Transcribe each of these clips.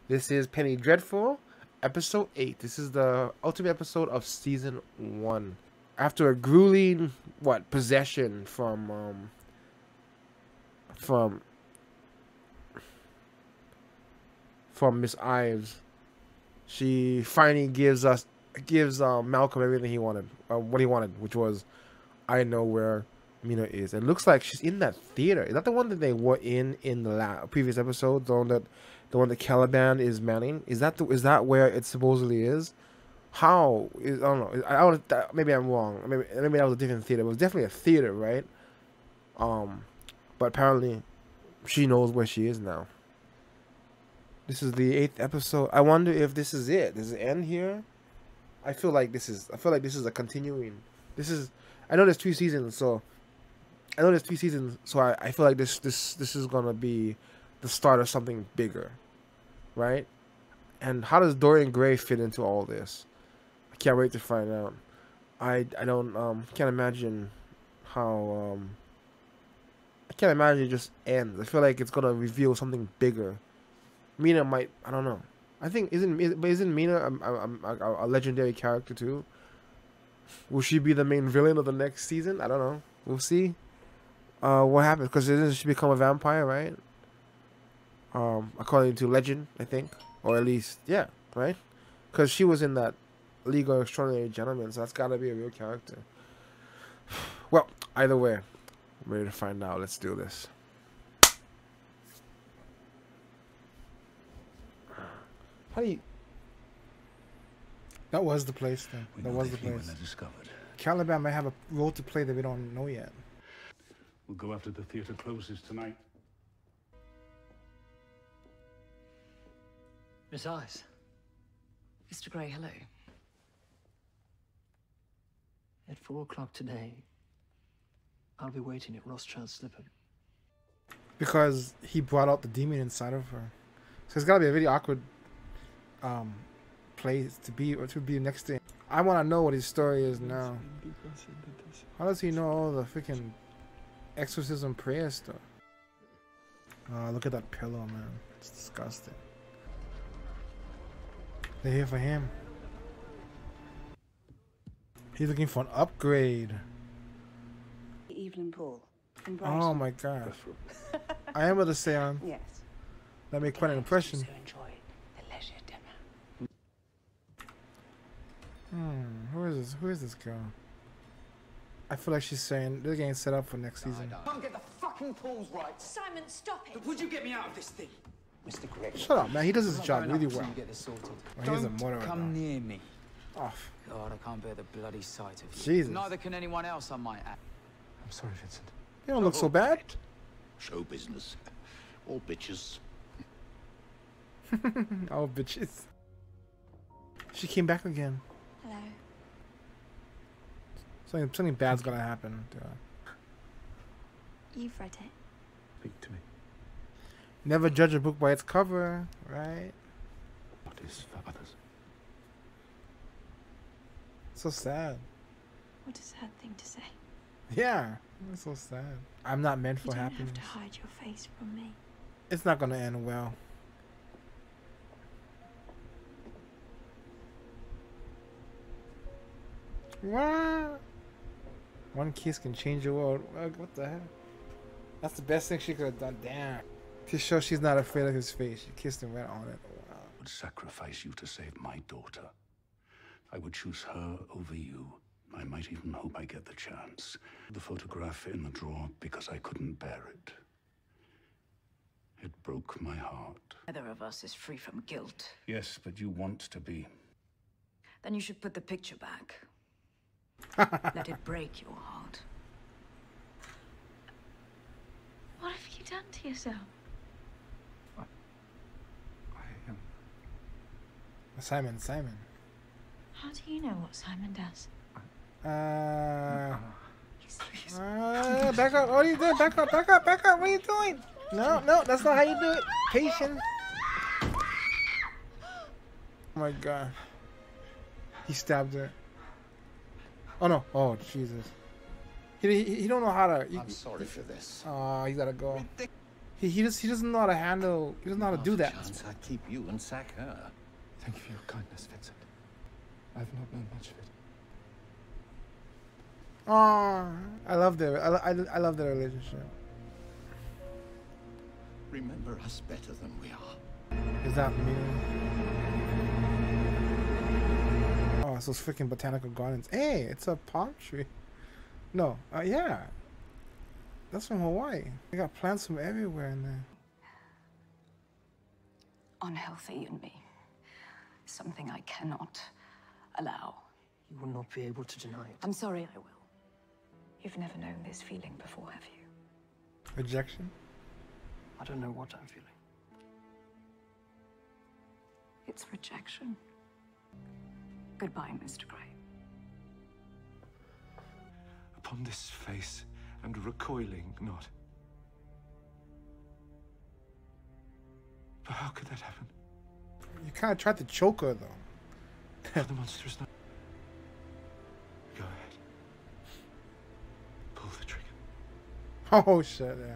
This is Penny Dreadful, episode 8. This is the ultimate episode of season 1. After a grueling, possession from Miss Ives, she finally gives Malcolm everything he wanted, what he wanted, which was, I know where Mina is. It looks like she's in that theater. Is that the one that they were in the previous episode? The one that Caliban is manning. Is that where it supposedly is? How is, I don't know. Maybe I'm wrong. Maybe that was a different theater. It was definitely a theater, right? But apparently, she knows where she is now. This is the 8th episode. I wonder if this is it. Does it end here? I feel like this is a continuing. I know there's 3 seasons, so I feel like this is gonna be the start of something bigger, right? And how does Dorian Gray fit into all this? I can't wait to find out. I can't imagine how I can't imagine it just ends. I feel like it's gonna reveal something bigger. Mina might, I don't know. I think isn't Mina a legendary character too? Will she be the main villain of the next season? I don't know. We'll see. What happens? Because doesn't she become a vampire, right? According to legend, I think, or at least, yeah, right? Because she was in that League of Extraordinary Gentlemen, so that's got to be a real character. Well, either way, I'm ready to find out. Let's do this. How do you? That was the place, then. That was the place. Caliban might have a role to play that we don't know yet. We'll go after the theater closes tonight. Miss Ives. Mr. Gray, hello. At 4 o'clock today, I'll be waiting at Rothschild's slipper. Because he brought out the demon inside of her. So it's gotta be a really awkward place to be next to him. I wanna know what his story is now. How does he know all the freaking exorcism prayer stuff? Look at that pillow, man. It's disgusting. They're here for him. He's looking for an upgrade. Evelyn Paul. Oh my god. I am with the seance. Yes. That made quite an impression. Enjoy the leisure dinner. Who is this girl? I feel like she's saying they're getting set up for next season. Can't get the fucking pools right. Simon, stop it. Would you get me out of this thing? Mr. Gregg. Shut up, man. He does his job really well. Get this sorted. Well, he's a murderer. Come near me. Off. God, I can't bear the bloody sight of you. Jesus. Neither can anyone else, I might add. I'm sorry, Vincent. You don't look so bad. Show business. All bitches. All bitches. She came back again. Hello. Something bad's gonna happen to her. You've read it. Speak to me. Never judge a book by its cover, right? What is for others? So sad. What a sad thing to say. Yeah, that's so sad. I'm not meant for You don't happiness. have to hide your face from me. It's not gonna end well. What? One kiss can change the world. What the heck? That's the best thing she could have done. Damn. To show she's not afraid of his face. She kissed him right on it. Wow. I would sacrifice you to save my daughter. I would choose her over you. I might even hope I get the chance. The photograph in the drawer because I couldn't bear it. It broke my heart. Neither of us is free from guilt. Yes, but you want to be. Then you should put the picture back. Let it break your heart. What have you done to yourself? Simon. How do you know what Simon does? Back up. What are you doing? Back up. What are you doing? No, that's not how you do it. Patience. Oh my god. He stabbed her. Oh no. Oh Jesus. He don't know how to. I'm sorry for this. Oh, he gotta go. He doesn't know how to handle. He doesn't know how to do that. Chance I'd keep you and sack her. Thank you for your kindness, Vincent. I've not known much of it. Oh, I love their. I love their relationship. Remember us better than we are. Is that me? Oh, it's those freaking botanical gardens. Hey, it's a palm tree. No, yeah. That's from Hawaii. They got plants from everywhere in there. Unhealthy in me. Something I cannot allow. You will not be able to deny it. I'm sorry, I will. You've never known this feeling before, have you? Rejection? I don't know what I'm feeling. It's rejection. Goodbye, Mr. Gray. Upon this face and recoiling not. But how could that happen? You kind of tried to choke her, though. The monster is not. Go ahead. Pull the trigger. Oh, shit, yeah.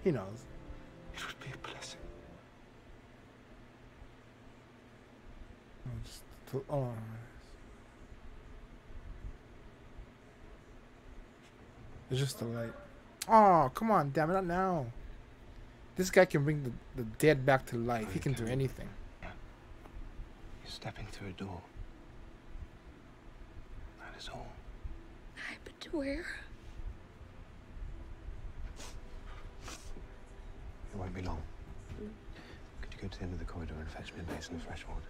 He knows. It would be a blessing. Oh. It's just the light. Oh, come on, damn it, not now. This guy can bring the dead back to life. He can do anything. You're stepping through a door. That is all. But where? It won't be long. Could you go to the end of the corridor and fetch me a basin of fresh water?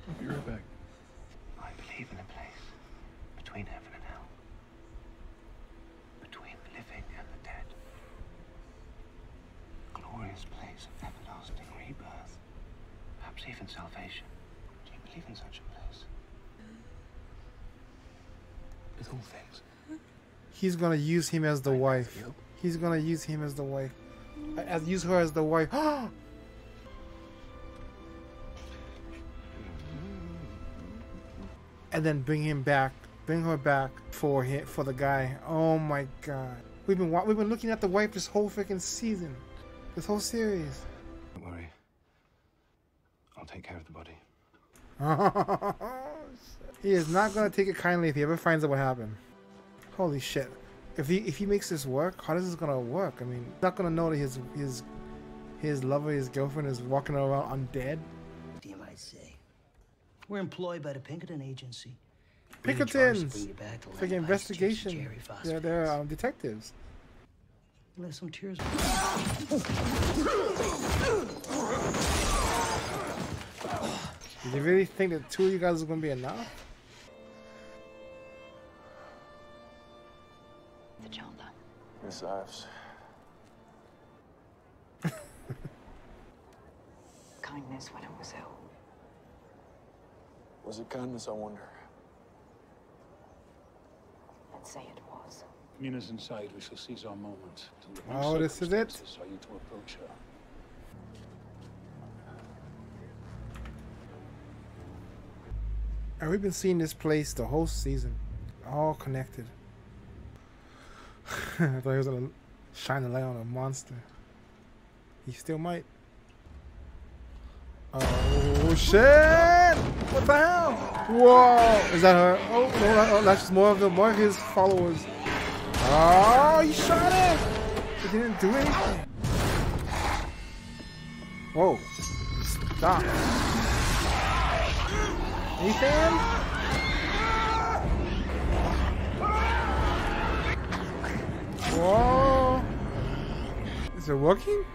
I'll be right back. I believe in a place between heaven and hell. Between the living and the dead. A glorious place of everlasting rebirth. Perhaps even salvation. Do you believe in such a place? With all things. He's gonna use him as the wife. He's gonna use him as the wife. Use her as the wife. And then bring her back for the guy. Oh my god. We've been looking at the wife this whole freaking season. This whole series. Don't worry. I'll take care of the body. He is not gonna take it kindly if he ever finds out what happened. Holy shit. If he makes this work, how is this gonna work? I mean, he's not gonna know that his lover, his girlfriend is walking around undead. You might say. We're employed by the Pinkerton Agency. Pinkertons! It's like an investigation. They're detectives. Let some tears. Did you really think that two of you guys are gonna be enough? The Chandler. Miss Ives. Kindness when I was ill. Was it kindness, I wonder? Let's say it was. Mina's inside. We shall seize our moment. Oh, this is it? Are you to approach her? And we've been seeing this place the whole season. All connected. I thought he was gonna shine a light on a monster. He still might. Oh shit! What the hell? Whoa! Is that her? Oh no, that's just more of his followers. Oh, he shot him! He didn't do anything. Whoa! Stop! Ethan? Whoa! Is it working?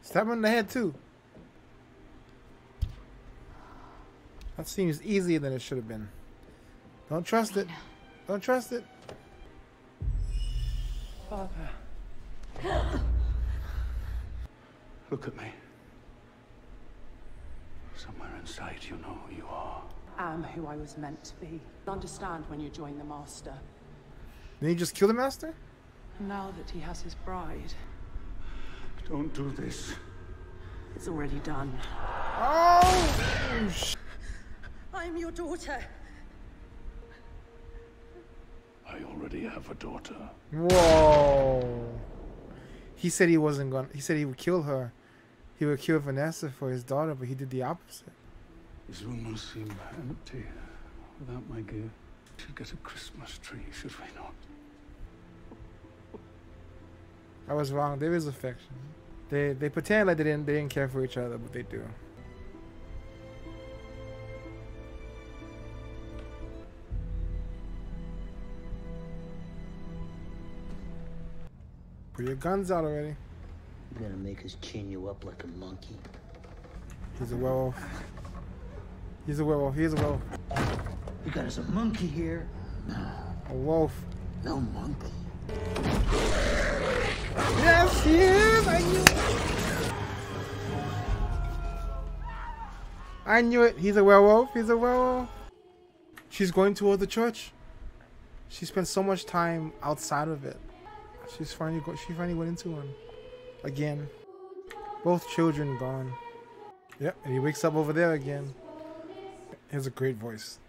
Stab him in the head too. That seems easier than it should have been. Don't trust it. Don't trust it. Father. Look at me. Somewhere inside you know who you are. Am who I was meant to be. Understand when you join the Master. Did he just kill the Master? Now that he has his bride. Don't do this. It's already done. Oh! I'm your daughter. I already have a daughter. Whoa. He said he wasn't gonna. He said he would kill her. He would kill Vanessa for his daughter, but he did the opposite. His room must seem empty without my gift. We should get a Christmas tree, should we not? I was wrong. There is affection. They pretend like they didn't care for each other, but they do. Put your guns out already. You're gonna make us chain you up like a monkey? He's a werewolf. He's a werewolf. He's a werewolf. You got us a monkey here. A wolf. No monkey. Yes, he is. I knew it. I knew it. He's a werewolf. He's a werewolf. She's going toward the church. She spent so much time outside of it. She finally went into one. Again. Both children gone. Yep, and he wakes up over there again. He has a great voice.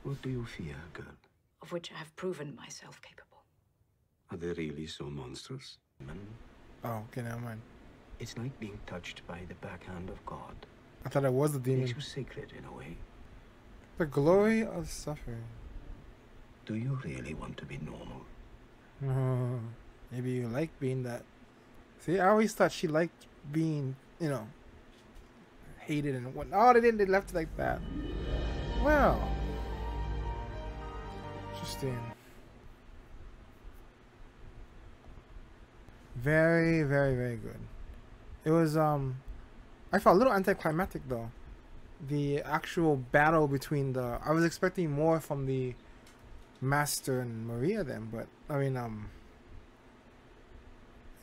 What do you fear, girl? Of which I have proven myself capable. Are they really so monstrous? Oh, okay, never mind. It's like being touched by the backhand of God. I thought it was the demon. Makes you sacred in a way. The glory of suffering. Do you really want to be normal? Maybe you like being that. See, I always thought she liked being, you know, hated and whatnot. Oh, they didn't. They left it like that. Well, interesting. Very, very, very good. It was I felt a little anticlimactic though. The actual battle between the I was expecting more from the Master and Maria then, but I mean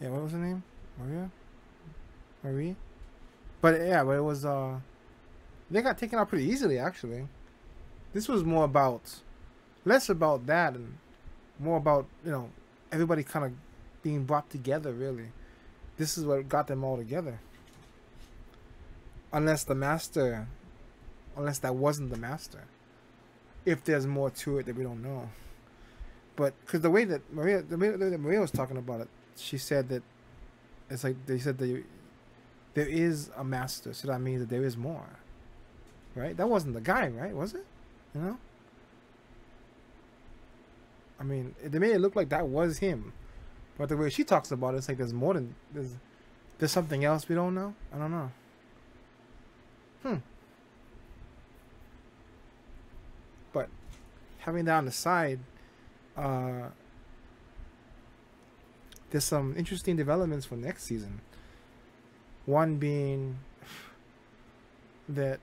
yeah, what was her name? Marie? But yeah, but it was they got taken out pretty easily actually. This was more about less about that and more about, you know, everybody kind of being brought together really. This is what got them all together. Unless that wasn't the Master. If there's more to it that we don't know. But because the way that Maria was talking about it, she said that it's like they said that there is a Master, so that means that there is more. Right? That wasn't the guy, right? Was it? You know? I mean, they made it look like that was him. But the way she talks about it, it's like there's more than there's something else we don't know. I don't know. But having that on the side, there's some interesting developments for next season. One being that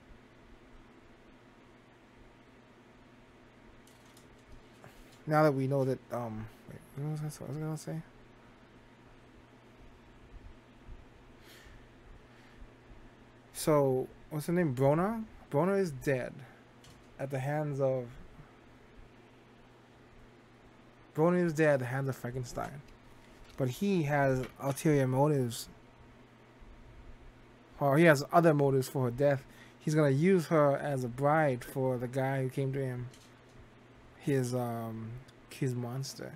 now that we know that wait, what was I gonna say? So what's her name? Brona? Brona is dead at the hands of Frankenstein. But he has ulterior motives. Or he has other motives for her death. He's gonna use her as a bride for the guy who came to him. His monster.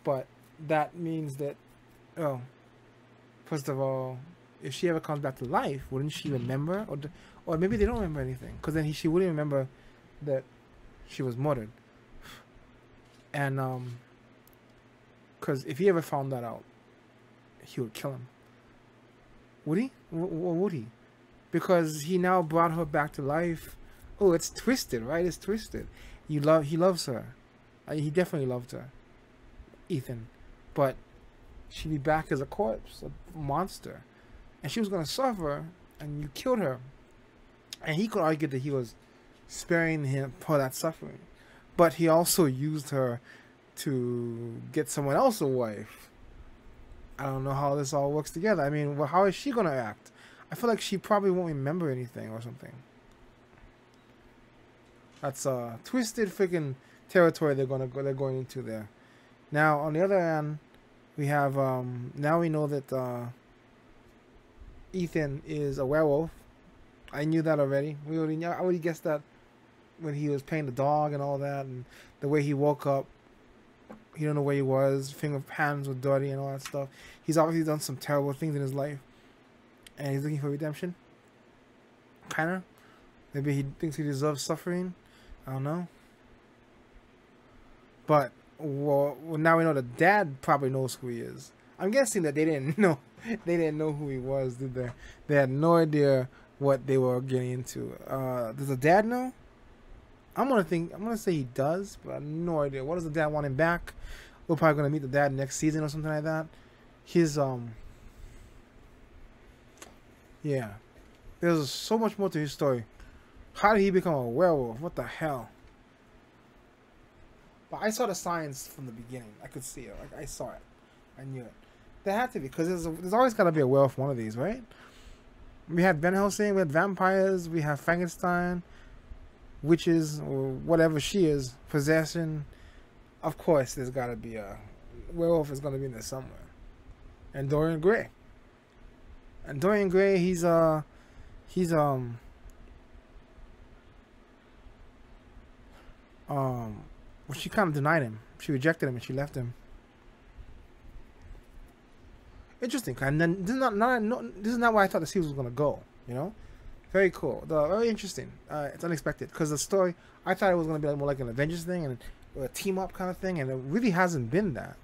But that means that first of all, if she ever comes back to life, wouldn't she remember? Or maybe they don't remember anything. Because then she wouldn't remember that she was murdered. And, because if he ever found that out, he would kill him. Would he? Or would he? Because he now brought her back to life. Oh, it's twisted, right? It's twisted. He loves her. He definitely loved her. Ethan. But she'd be back as a corpse, a monster. And she was going to suffer, and you killed her. And he could argue that he was sparing him for that suffering. But he also used her to get someone else a wife. I don't know how this all works together. I mean, well, how is she going to act? I feel like she probably won't remember anything or something. That's twisted freaking territory they're going into there. Now, on the other hand, we have now we know that Ethan is a werewolf. I knew that already. I already guessed that when he was playing the dog and all that, and the way he woke up He don't know where he was. Hands were dirty and all that stuff. He's obviously done some terrible things in his life, and he's looking for redemption. Kinda. Maybe he thinks he deserves suffering. I don't know. But well, now we know the dad probably knows who he is. I'm guessing that they didn't know. They didn't know who he was, did they? They had no idea what they were getting into. Does the dad know? I'm gonna say he does, but I have no idea. What does the dad want him back? We're probably gonna meet the dad next season or something like that. His yeah. There's so much more to his story. How did he become a werewolf? What the hell? But I saw the signs from the beginning. I could see it. Like I saw it. I knew it. There had to be, because there's always got to be a werewolf one of these, right? We had Van Helsing, we had vampires, we have Frankenstein, witches, or whatever she is, possession. Of course, there's got to be a werewolf is going to be in there somewhere. And Dorian Gray. And Dorian Gray, well, she kind of denied him. She rejected him and she left him. Interesting. And then this is not where I thought the series was gonna go. You know, very cool. Very interesting. It's unexpected, because the story, I thought it was gonna be more like an Avengers thing and a team up kind of thing, and it really hasn't been that.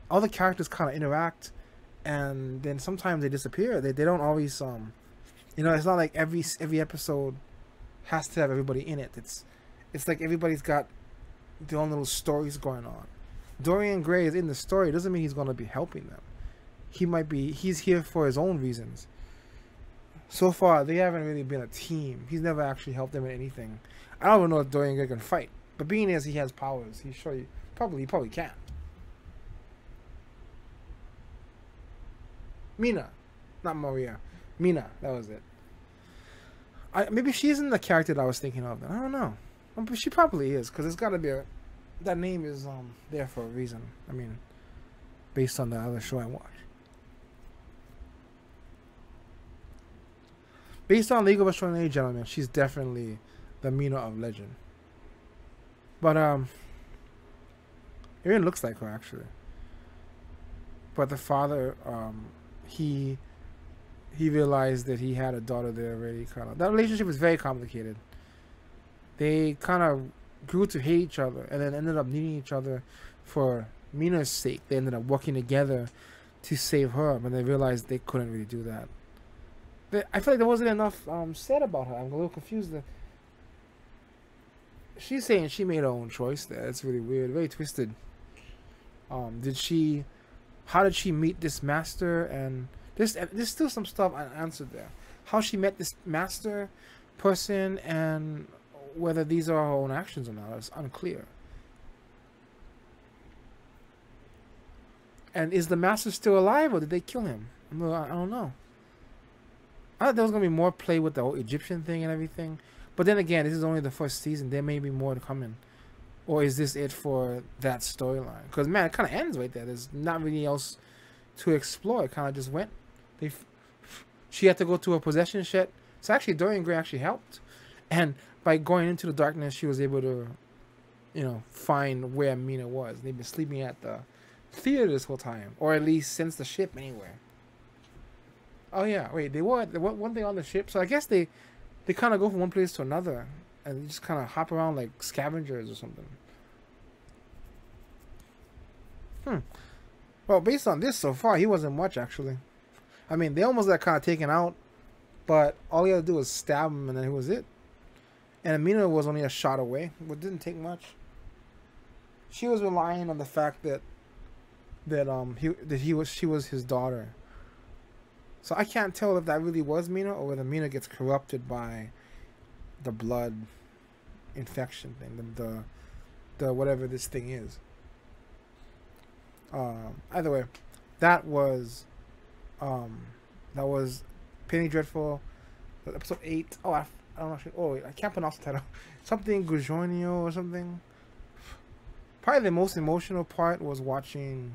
All the characters kind of interact, and then sometimes they disappear. They don't always you know, it's not like every episode has to have everybody in it. It's like everybody's got their own little stories going on. Dorian Gray is in the story. It doesn't mean he's gonna be helping them. He's here for his own reasons. So far, they haven't really been a team. He's never actually helped them in anything. I don't even know if Dorian Gray can fight. But being as he has powers, he probably can. Mina. Not Maria. Mina, that was it. Maybe she isn't the character that I was thinking of. I don't know. But she probably is, because it's got to be that name is there for a reason. I mean, based on the other show I watched. Based on League of Extraordinary Gentlemen, she's definitely the Mina of legend. But it even looks like her, actually. But the father, he realized that he had a daughter there already. That relationship is very complicated. They kind of grew to hate each other, and then ended up needing each other for Mina's sake. They ended up working together to save her, but they realized they couldn't really do that. I feel like there wasn't enough said about her. I'm a little confused. She's saying she made her own choice there. It's really weird, very twisted. How did she meet this master? And there's still some stuff unanswered there. How she met this master person, and whether these are her own actions or not, is unclear. And is the master still alive, or did they kill him? I don't know. I thought there was going to be more play with the whole Egyptian thing and everything. But then again, this is only the first season. There may be more to come in. Or is this it for that storyline? Because, man, it kind of ends right there. There's not really else to explore. It kind of just went. She had to go to a possession shed. So actually, Dorian Gray actually helped. And by going into the darkness, she was able to, you know, find where Mina was. They've been sleeping at the theater this whole time. Or at least since the ship anyway. Oh yeah, wait, weren't they on the ship? So I guess they kind of go from one place to another, and just kind of hop around like scavengers or something. Well, based on this so far, he wasn't much, actually. I mean, they almost got kind of taken out, but all he had to do was stab him, and then it was it. And Amina was only a shot away, but didn't take much. She was relying on the fact that she was his daughter. So I can't tell if that really was Mina, or whether Mina gets corrupted by the blood infection thing, the whatever this thing is. Either way, that was Penny Dreadful, episode 8. Oh, I don't know. Oh, wait, I can't pronounce the title. Something Guignol or something. Probably the most emotional part was watching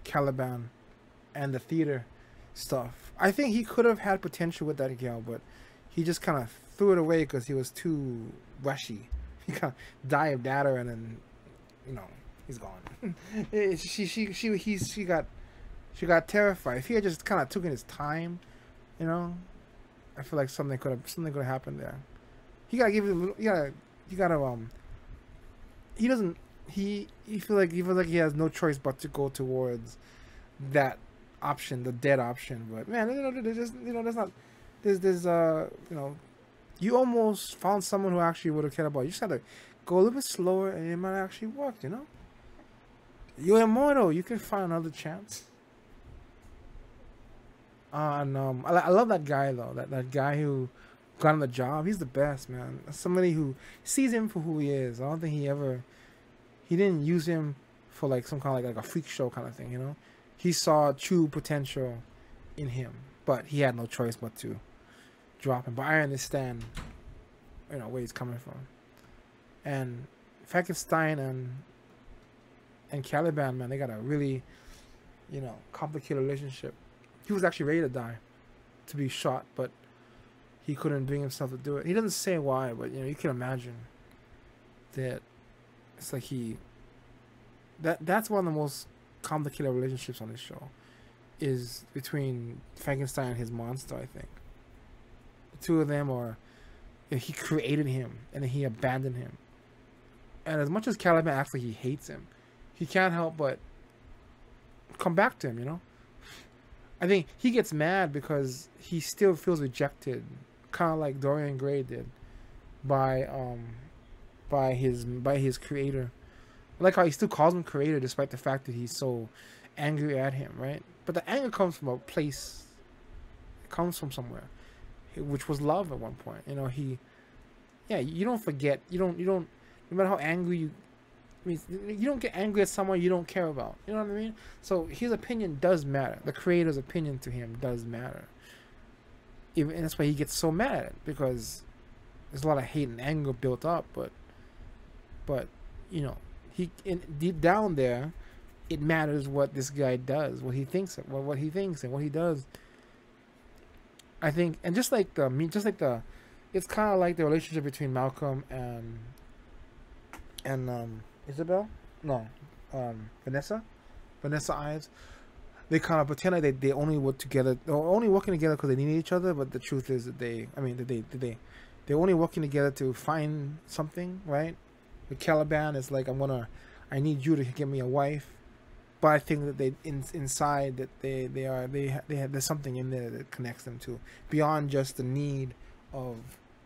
Caliban and the theater stuff. I think he could have had potential with that gal, but he just kind of threw it away because he was too rushy. He kind of dived at her and then you know, he's gone. She got terrified. If he had just kind of taken his time, you know, I feel like something could have happened there. He gotta give it a little. You gotta He doesn't. He feels like he has no choice but to go towards that option, the dead option. But man, you know, there's you know, you almost found someone who actually would have cared about you. You just gotta go a little bit slower, and it might actually work. You know, you're immortal. You can find another chance. And I love that guy though. That guy who got him the job. He's the best, man. Somebody who sees him for who he is. I don't think he didn't use him for like some kind of like a freak show kind of thing. You know, he saw true potential in him, but he had no choice but to drop him. But I understand, you know, where he's coming from. And Frankenstein and Caliban, man, they got a really, you know, complicated relationship. He was actually ready to die, to be shot, but he couldn't bring himself to do it. He doesn't say why, but you know, you can imagine that it's like that's one of the most complicated relationships on this show, is between Frankenstein and his monster. I think the two of them are, you know, he created him and then he abandoned him. And as much as Caliban acts like he hates him, he can't help but come back to him, you know? I think he gets mad because he still feels rejected, kind of like Dorian Gray did by his creator. I like how he still calls him creator despite the fact that he's so angry at him, right? But the anger comes from a place. It comes from somewhere, which was love at one point. You know, you don't forget. You don't. No matter how angry you. I mean, you don't get angry at someone you don't care about. You know what I mean? So his opinion does matter. The creator's opinion to him does matter. And that's why he gets so mad at it, because there's a lot of hate and anger built up. But you know, deep down there, it matters what this guy does, what he thinks, what he thinks, and what he does. I think, and it's kind of like the relationship between Malcolm and Isabel? No. Vanessa Ives. They kind of pretend like they only work together. They're only working together because they need each other, but the truth is that they're only working together to find something, right? With Caliban, it's like, I need you to get me a wife. But I think that inside that there's something in there that connects them to, beyond just the need of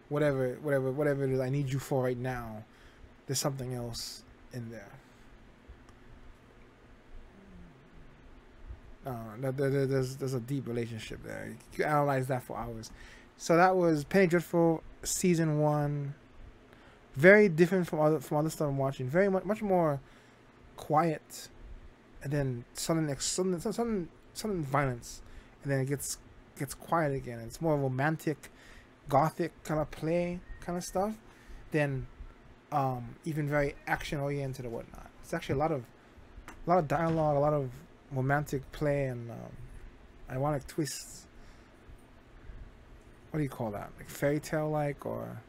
whatever it is I need you for right now. There's something else in there. There's a deep relationship there. You can analyze that for hours. So that was Penny Dreadful season 1. Very different from other stuff I'm watching. Very much more quiet, and then sudden violence, and then it gets quiet again. It's more romantic, gothic kind of play kind of stuff than even very action oriented or whatnot. It's actually a lot of dialogue, a lot of romantic play, and ironic twists. What do you call that? Like fairy tale like, or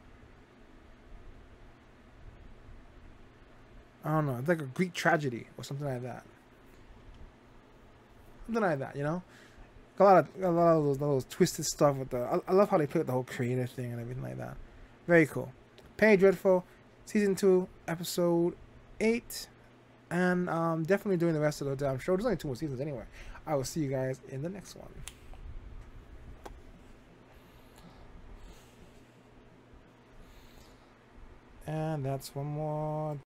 I don't know. It's like a Greek tragedy or something like that. Something like that, you know. A lot of those twisted stuff with I love how they play with the whole creative thing and everything like that. Very cool. Penny Dreadful, season 2, episode 8, and definitely doing the rest of the damn show. There's only 2 more seasons anyway. I will see you guys in the next one. And that's one more.